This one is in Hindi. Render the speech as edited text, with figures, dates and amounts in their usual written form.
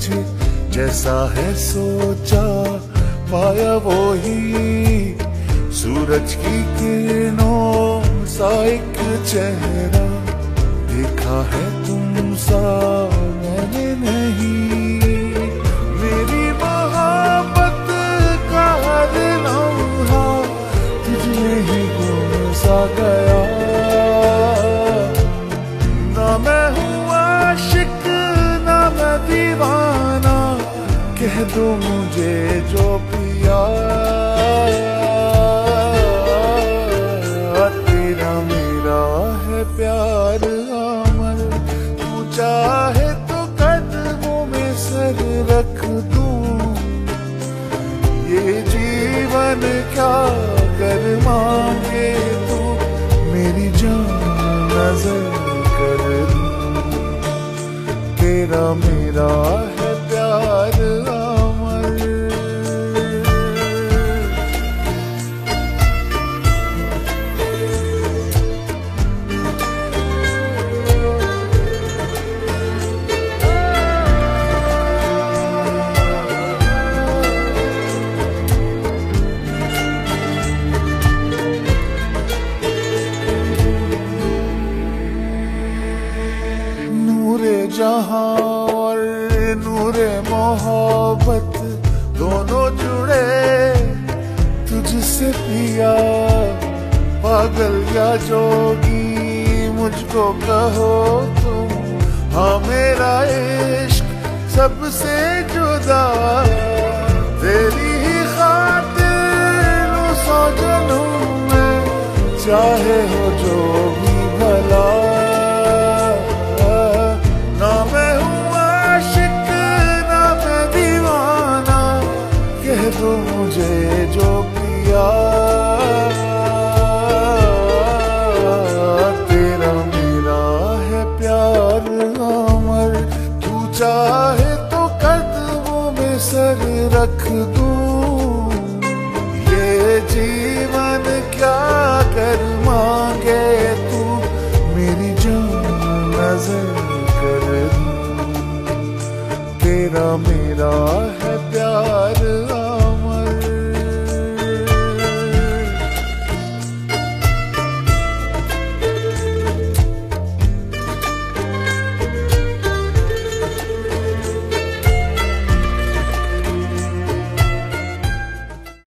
तुझे जैसा है सोचा पाया वो ही, सूरज की किरणों सा एक चेहरा देखा है तुम सा मैंने नहीं। मेरी मोहब्बत का हर लम्हा तुझमें ही गुम सा गया। ना मैं हूँ आशिक ना मैं दीवाना, कह दो मुझे जो पिया। तेरा मेरा है प्यार अमर, तू चाहे तो कदमों में सर रख दूं। ये जीवन क्या कर मांगे तू, मेरी जान नजर कर दूं। तेरा मेरा है प्यार अमर। नूरे जहां और नूरे मोहब्बत दोनों जुड़े तुझसे पिया। पागल या जोगी मुझको कहो तुम, हाँ मेरा इश्क सबसे जुदा। तेरी ही खातिर सौ जन्म में चाहे हो जो भी भला। ना मैं हूँ आशिक ना मैं दीवाना, कह दो मुझे जो पिया। तेरा मेरा है प्यार अमर, तू चाहे तो कदमों में सर रख दूं।